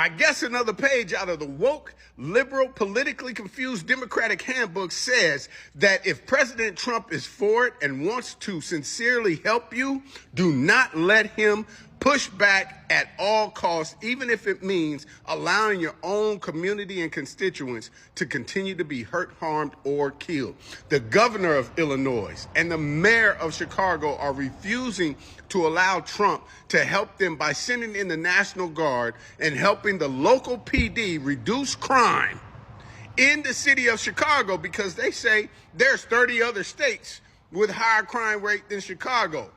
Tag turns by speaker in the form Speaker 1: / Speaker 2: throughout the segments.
Speaker 1: I guess another page out of the woke, liberal, politically confused Democratic handbook says that if President Trump is for it and wants to sincerely help you, do not let him push back at all costs, even if it means allowing your own community and constituents to continue to be hurt, harmed, or killed. The governor of Illinois and the mayor of Chicago are refusing to allow Trump to help them by sending in the National Guard and helping the local PD reduce crime in the city of Chicago, because they say there's 30 other states with higher crime rate than Chicago.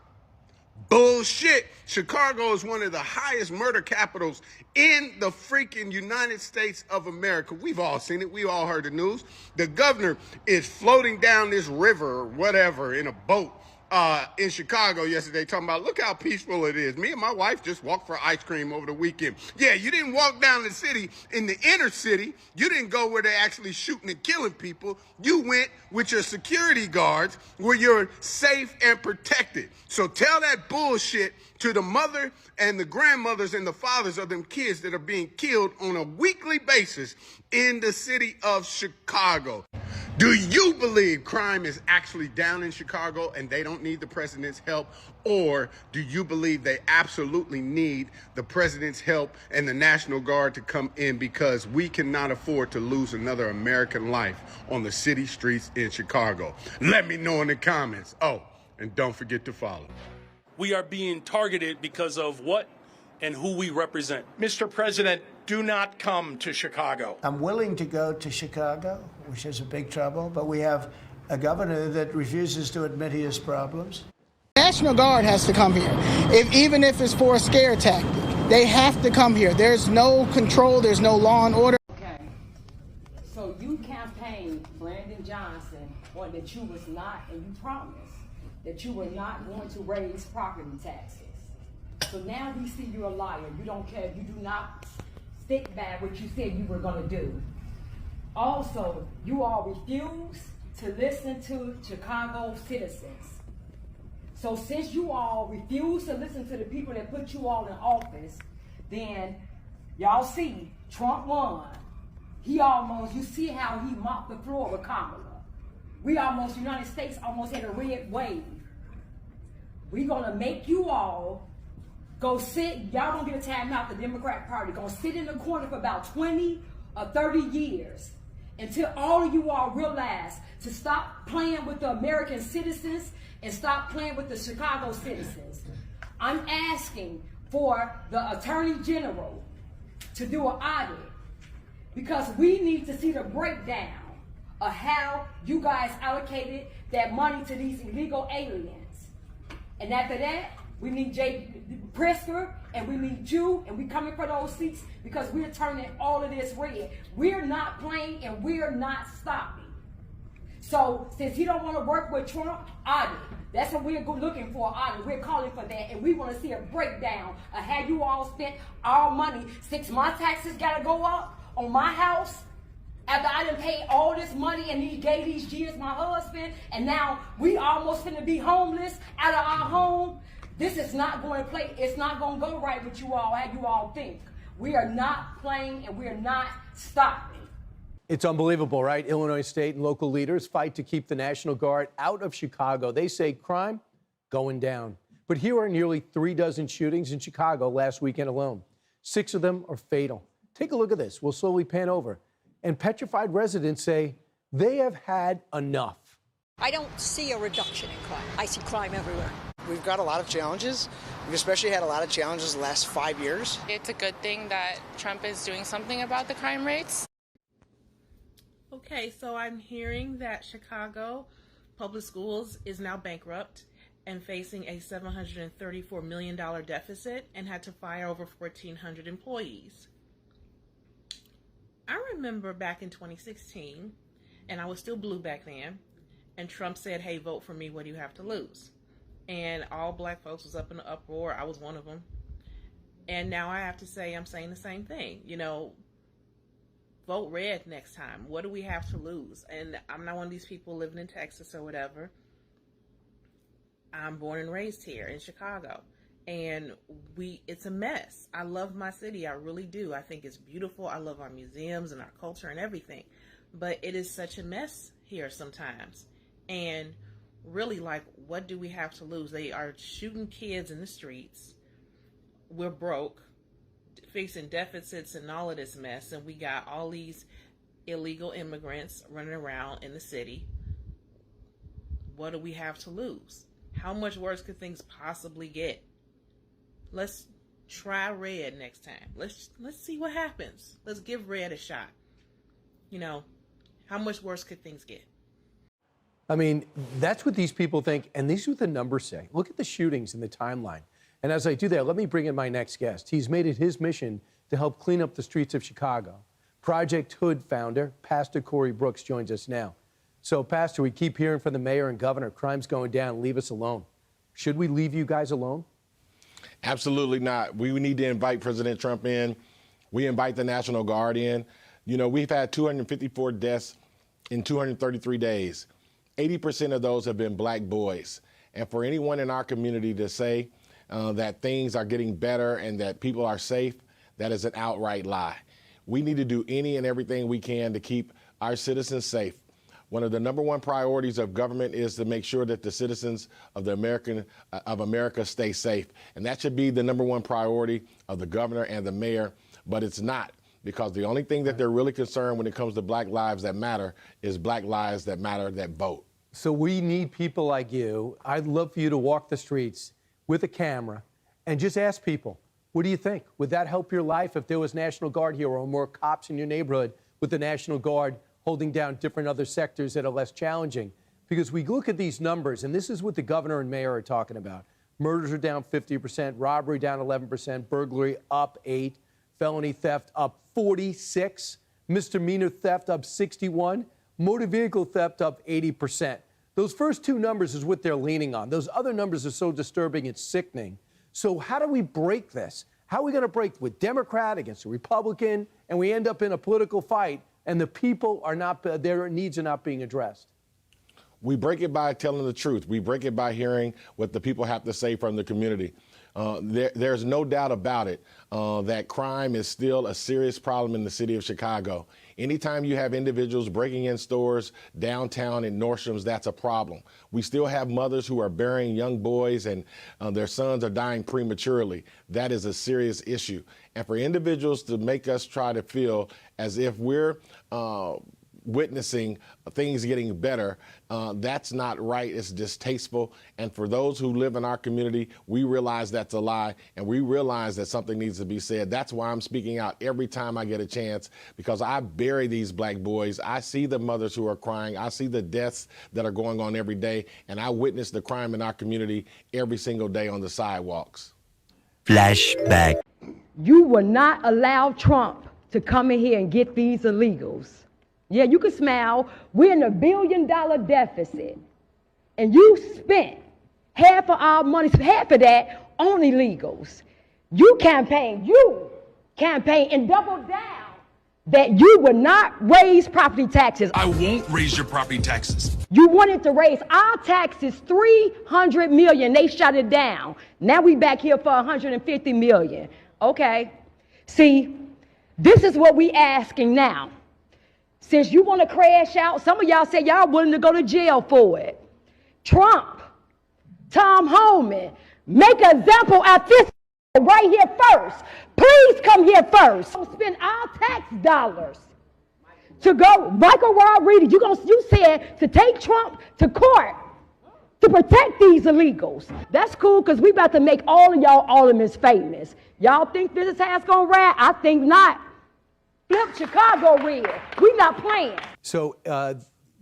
Speaker 1: Bullshit. Chicago is one of the highest murder capitals in the freaking United States of America. We've all seen it. We all heard the news. The governor is floating down this river or whatever in a boat in Chicago yesterday, talking about, look how peaceful it is. Me and my wife just walked for ice cream over the weekend. Yeah, you didn't walk down the city in the inner city. You didn't go where they're actually shooting and killing people. You went with your security guards where you're safe and protected. So tell that bullshit to the mother and the grandmothers and the fathers of them kids that are being killed on a weekly basis in the city of Chicago. Do you believe crime is actually down in Chicago and they don't need the president's help? Or do you believe they absolutely need the president's help and the National Guard to come in, because we cannot afford to lose another American life on the city streets in Chicago? Let me know in the comments. Oh, and don't forget to follow.
Speaker 2: We are being targeted because of what and who we represent.
Speaker 3: Mr. President, do not come to Chicago.
Speaker 4: I'm willing to go to Chicago, which is a big trouble, but we have a governor that refuses to admit he has problems.
Speaker 5: National Guard has to come here, even if it's for a scare tactic. They have to come here. There's no control. There's no law and order.
Speaker 6: Okay, so you campaigned Brandon Johnson on that you was not, and you promised that you were not going to raise property taxes. So now we see you're a liar. You don't care. You do not stick by what you said you were going to do. Also, you all refuse to listen to Chicago citizens. So since you all refuse to listen to the people that put you all in office, then y'all see Trump won. He almost, you see how he mopped the floor with Kamala. We almost, United States almost had a red wave. We're going to make you all go sit, y'all gonna get a time out, the Democrat Party, gonna sit in the corner for about 20 or 30 years until all of you all realize to stop playing with the American citizens and stop playing with the Chicago citizens. I'm asking for the Attorney General to do an audit, because we need to see the breakdown of how you guys allocated that money to these illegal aliens. And after that, we need Jay Pritzker, and we need you, and we coming for those seats, because we're turning all of this red. We're not playing, and we're not stopping. So since he don't want to work with Trump, audit. That's what we're looking for, audit. We're calling for that, and we want to see a breakdown of how you all spent our money. Since my taxes got to go up on my house, after I done paid all this money and he gave these years my husband, and now we almost finna be homeless out of our home. This is not going to play. It's not going to go right with you all, how you all think. We are not playing, and we are not stopping.
Speaker 7: It's unbelievable, right? Illinois state and local leaders fight to keep the National Guard out of Chicago. They say crime going down. But here are nearly 36 shootings in Chicago last weekend alone. 6 of them are fatal. Take a look at this. We'll slowly pan over. And petrified residents say they have had enough.
Speaker 8: I don't see a reduction in crime. I see crime everywhere.
Speaker 9: We've got a lot of challenges. We've especially had a lot of challenges the last 5 years.
Speaker 10: It's a good thing that Trump is doing something about the crime rates.
Speaker 11: Okay, so I'm hearing that Chicago Public Schools is now bankrupt and facing a $734 million deficit and had to fire over 1,400 employees. I remember back in 2016, and I was still blue back then, and Trump said, hey, vote for me, what do you have to lose? And all black folks was up in the uproar. I was one of them. And now I have to say, I'm saying the same thing. You know, vote red next time. What do we have to lose? And I'm not one of these people living in Texas or whatever. I'm born and raised here in Chicago. And it's a mess. I love my city. I really do. I think it's beautiful. I love our museums and our culture and everything. But it is such a mess here sometimes. And really, like, what do we have to lose? They are shooting kids in the streets. We're broke, facing deficits and all of this mess. And we got all these illegal immigrants running around in the city. What do we have to lose? How much worse could things possibly get? Let's try red next time. Let's see what happens. Let's give red a shot. You know, how much worse could things get?
Speaker 7: I mean, that's what these people think, and these are what the numbers say. Look at the shootings in the timeline. And as I do that, let me bring in my next guest. He's made it his mission to help clean up the streets of Chicago. Project Hood founder, Pastor Corey Brooks, joins us now. So, Pastor, we keep hearing from the mayor and governor, crime's going down, leave us alone. Should we leave you guys alone?
Speaker 12: Absolutely not. We need to invite President Trump in. We invite the National Guard in. You know, we've had 254 deaths in 233 days. 80% of those have been black boys. And for anyone in our community to say that things are getting better and that people are safe, that is an outright lie. We need to do any and everything we can to keep our citizens safe. One of the #1 priorities of government is to make sure that the citizens of America stay safe. And that should be the #1 priority of the governor and the mayor, but it's not, because the only thing that they're really concerned when it comes to black lives that matter is black lives that matter that vote.
Speaker 7: So we need people like you. I'd love for you to walk the streets with a camera and just ask people, what do you think? Would that help your life if there was National Guard here or more cops in your neighborhood with the National Guard holding down different other sectors that are less challenging? Because we look at these numbers, and this is what the governor and mayor are talking about. Murders are down 50%, robbery down 11%, burglary up 8%, felony theft up 46%, misdemeanor theft up 61%, motor vehicle theft up 80%. Those first two numbers is what they're leaning on. Those other numbers are so disturbing, it's sickening. So how do we break this? How are we going to break with Democrat against a Republican, and we end up in a political fight, and the people are not, their needs are not being addressed?
Speaker 12: We break it by telling the truth. We break it by hearing what the people have to say from the community. There's no doubt about it that crime is still a serious problem in the city of Chicago. Anytime you have individuals breaking in stores downtown in Nordstrom's, that's a problem. We still have mothers who are burying young boys and their sons are dying prematurely. That is a serious issue. And for individuals to make us try to feel as if we're witnessing things getting better, that's not right. It's distasteful. And for those who live in our community, we realize that's a lie, and we realize that something needs to be said. That's why I'm speaking out every time I get a chance, because I bury these black boys. I see the mothers who are crying. I see the deaths that are going on every day, and I witness the crime in our community every single day on the sidewalks.
Speaker 13: Flashback.
Speaker 6: You will not allow Trump to come in here and get these illegals. Yeah, you can smile. We're in $1 billion deficit. And you spent half of our money, half of that on illegals. You campaign and double down that you would not raise property taxes.
Speaker 14: I won't raise your property taxes.
Speaker 6: You wanted to raise our taxes $300 million. They shut it down. Now we back here for $150 million. Okay. See, this is what we asking now. Since you want to crash out, some of y'all say y'all willing to go to jail for it. Trump, tomhoman, make an example out this right here first. Please come here first. Don't spend our tax dollars to go. Michael Rodriguez, you said to take Trump to court to protect these illegals. That's cool, because we about to make all of y'all aldermen famous. Y'all think this is how it's going to ride? I think not. Flip Chicago red. We not playing.
Speaker 7: So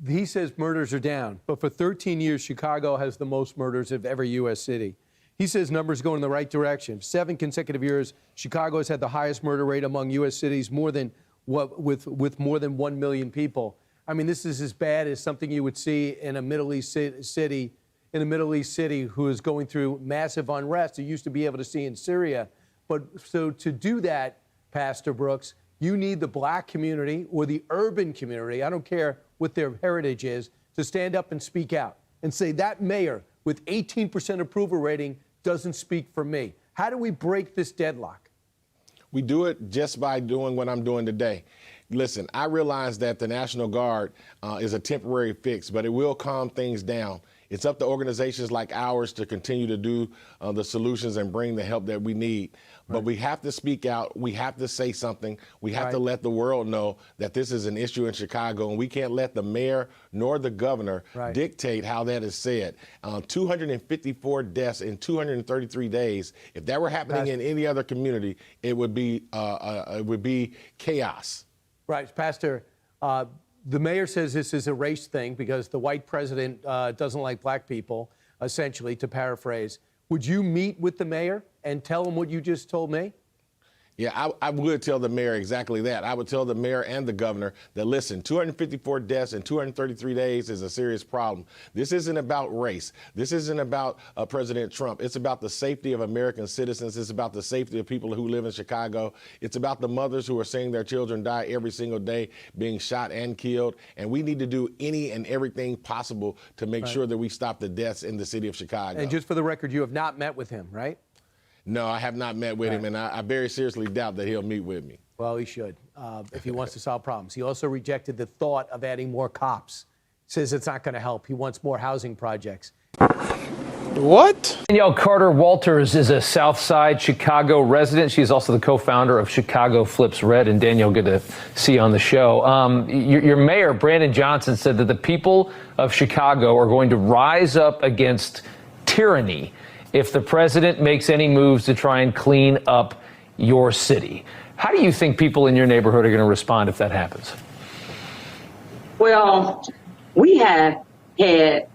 Speaker 7: he says murders are down, but for 13 years, Chicago has the most murders of every U.S. city. He says numbers go in the right direction. 7 consecutive years, Chicago has had the highest murder rate among U.S. cities, with more than 1 million people. I mean, this is as bad as something you would see in a Middle East city, who is going through massive unrest. You used to be able to see in Syria. But so to do that, Pastor Brooks, you need the black community or the urban community, I don't care what their heritage is, to stand up and speak out and say that mayor with 18% approval rating doesn't speak for me. How do we break this deadlock?
Speaker 12: We do it just by doing what I'm doing today. Listen, I realize that the National Guard is a temporary fix, but it will calm things down. It's up to organizations like ours to continue to do the solutions and bring the help that we need. But we have to speak out. We have to say something. We have to let the world know that this is an issue in Chicago, and we can't let the mayor nor the governor dictate how that is said. 254 deaths in 233 days. If that were happening in any other community, it would be chaos.
Speaker 7: Right, Pastor. The mayor says this is a race thing because the white president doesn't like black people, essentially, to paraphrase. Would you meet with the mayor and tell him what you just told me?
Speaker 12: Yeah, I would tell the mayor exactly that. I would tell the mayor and the governor that, listen, 254 deaths in 233 days is a serious problem. This isn't about race. This isn't about President Trump. It's about the safety of American citizens. It's about the safety of people who live in Chicago. It's about the mothers who are seeing their children die every single day, being shot and killed. And we need to do any and everything possible to make sure that we stop the deaths in the city of Chicago.
Speaker 7: And just for the record, you have not met with him, right?
Speaker 12: No, I have not met with him, and I very seriously doubt that he'll meet with me.
Speaker 7: Well, he should, if he wants to solve problems. He also rejected the thought of adding more cops. Says it's not going to help. He wants more housing projects.
Speaker 15: What? Danielle Carter Walters is a South Side Chicago resident. She's also the co-founder of Chicago Flips Red. And Danielle, good to see you on the show. Your mayor, Brandon Johnson, said that the people of Chicago are going to rise up against tyranny if the president makes any moves to try and clean up your city. How do you think people in your neighborhood are going to respond if that happens?
Speaker 16: Well, we have had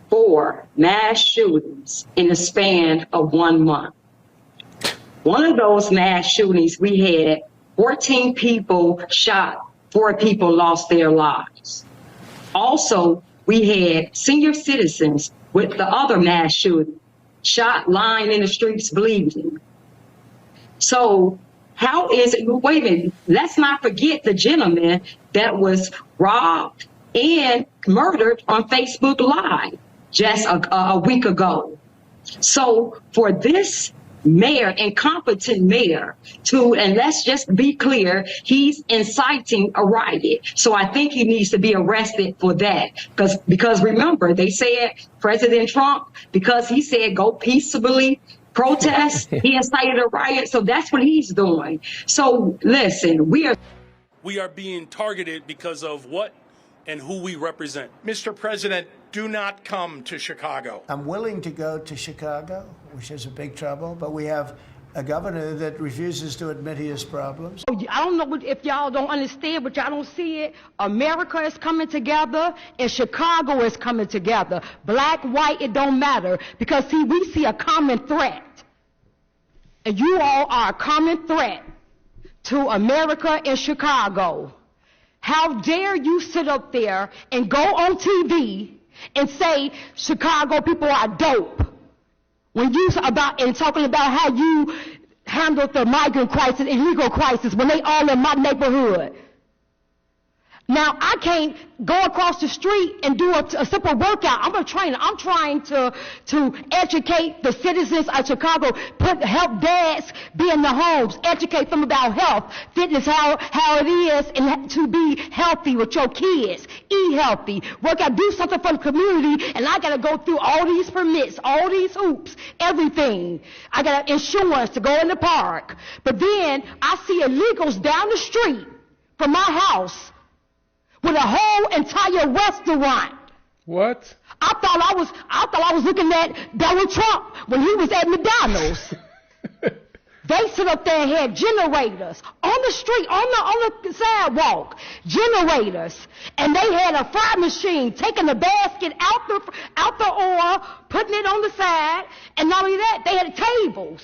Speaker 16: 4 mass shootings in the span of 1 month. One of those mass shootings, we had 14 people shot, 4 people lost their lives. Also, we had senior citizens with the other mass shooting, shot, lying in the streets, bleeding. So how is it, wait a minute, let's not forget the gentleman that was robbed and murdered on Facebook Live just a week ago. So for this mayor, incompetent mayor, and let's just be clear, he's inciting a riot. So I think he needs to be arrested for that. Because remember, they said President Trump, because he said go peaceably protest, he incited a riot. So that's what he's doing. So listen, we are
Speaker 2: being targeted because of what and who we represent.
Speaker 3: Mr. President, do not come to Chicago.
Speaker 4: I'm willing to go to Chicago, which is a big trouble, but we have a governor that refuses to admit he has problems.
Speaker 6: I don't know if y'all don't understand, but y'all don't see it. America is coming together, and Chicago is coming together. Black, white, it don't matter, because see, we see a common threat. And you all are a common threat to America and Chicago. How dare you sit up there and go on TV and say Chicago people are dope when you talking about how you handled the migrant crisis, illegal crisis, when they all in my neighborhood. Now, I can't go across the street and do a simple workout. I'm a trainer. I'm trying to educate the citizens of Chicago, help dads be in the homes, educate them about health, fitness, how it is, and to be healthy with your kids. Eat healthy. Work out, do something for the community, and I got to go through all these permits, all these hoops, everything. I got insurance to go in the park. But then I see illegals down the street from my house with a whole entire restaurant.
Speaker 15: What?
Speaker 6: I thought I was looking at Donald Trump when he was at McDonald's. They sit up there and had generators on the street, on the sidewalk, generators, and they had a fry machine taking the basket out the oil, putting it on the side, and not only that, they had tables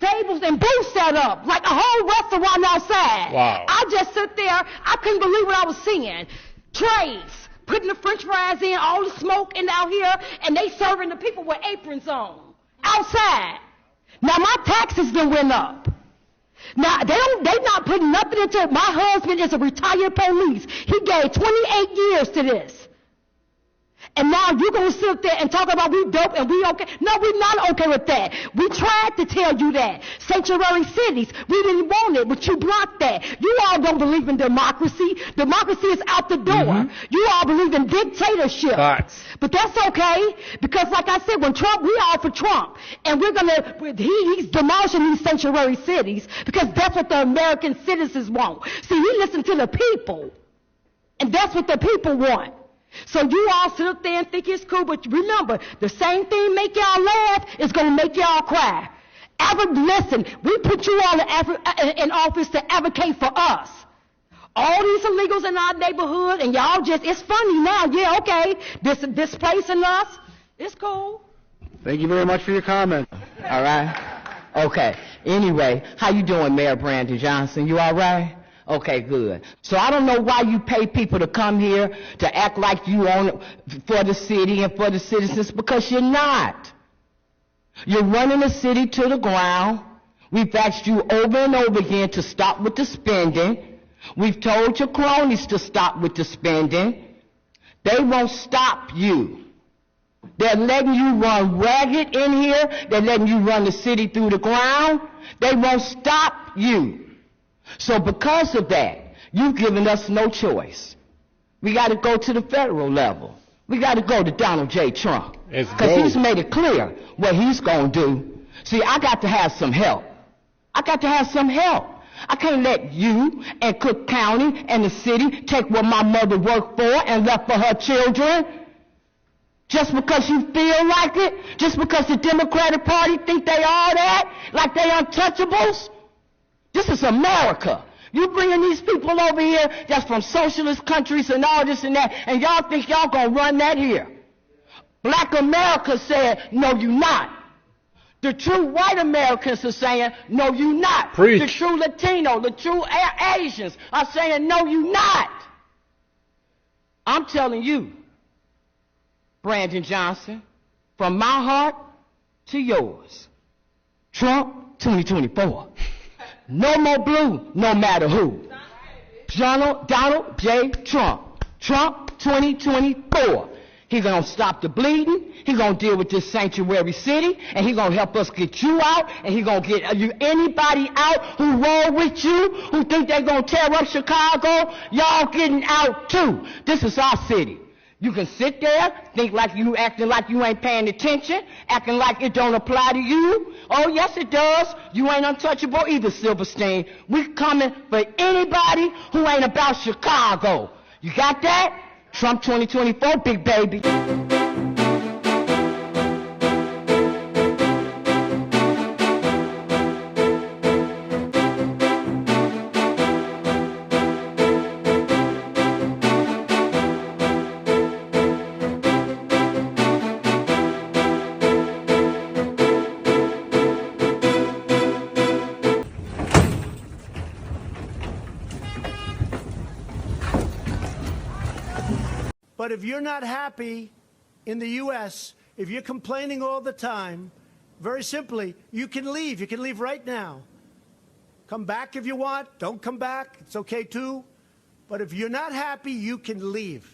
Speaker 6: and booths set up, like a whole restaurant outside.
Speaker 15: Wow.
Speaker 6: I just sit there, I couldn't believe what I was seeing. Trays, putting the french fries in, all the smoke in out here, and they serving the people with aprons on, outside. Now my taxes done went up. Now they not putting nothing into it. My husband is a retired police. He gave 28 years to this.
Speaker 17: And now you're going to sit there and talk about we dope and we okay. No, we're not okay with that. We tried to tell you that. Sanctuary cities, we didn't want it, but you blocked that. You all don't believe in democracy. Democracy is out the door. You all believe in dictatorship. But that's okay, because like I said, when Trump, we all for Trump. And we're going to, he's demolishing these sanctuary cities because that's what the American citizens want. See, he listened to the people. And that's what the people want. So you all sit up there and think it's cool, but remember, the same thing make y'all laugh is going to make y'all cry. Listen, we put you all in office to advocate for us. All these illegals in our neighborhood, and y'all just, it's funny now, yeah, okay, displacing us, it's cool.
Speaker 18: Thank you very much for your comment.
Speaker 19: All right? Okay. Anyway, how you doing, Mayor Brandon Johnson? You all right? Okay, good. So I don't know why you pay people to come here to act like you own it for the city and for the citizens, because you're not. You're running the city to the ground. We've asked you over and over again to stop with the spending. We've told your cronies to stop with the spending. They won't stop you. They're letting you run ragged in here. They're letting you run the city through the ground. They won't stop you. So because of that, you've given us no choice. We got to go to the federal level. We got to go to Donald J. Trump. Because he's made it clear what he's going to do. See, I got to have some help. I got to have some help. I can't let you and Cook County and the city take what my mother worked for and left for her children. Just because you feel like it? Just because the Democratic Party think they all that? Like they untouchables? This is America. You bringing these people over here that's from socialist countries and all this and that, and y'all think y'all gonna run that here. Black America said, no, you not. The true white Americans are saying, no, you not.
Speaker 18: Preach.
Speaker 19: The true Latino, the true Asians are saying, no, you not. I'm telling you, Brandon Johnson, from my heart to yours, Trump 2024. No more blue, no matter who. Donald J. Trump. Trump 2024. He's going to stop the bleeding. He's going to deal with this sanctuary city. And he's going to help us get you out. And he's going to get anybody out who roll with you, who think they're going to tear up Chicago. Y'all getting out too. This is our city. You can sit there, think like you acting like you ain't paying attention, acting like it don't apply to you. Oh, yes, it does. You ain't untouchable either, Silverstein. We coming for anybody who ain't about Chicago. You got that? Trump 2024, big baby.
Speaker 4: But if you're not happy in the U.S., if you're complaining all the time, very simply, you can leave. You can leave right now. Come back if you want. Don't come back. It's okay too. But if you're not happy, you can leave.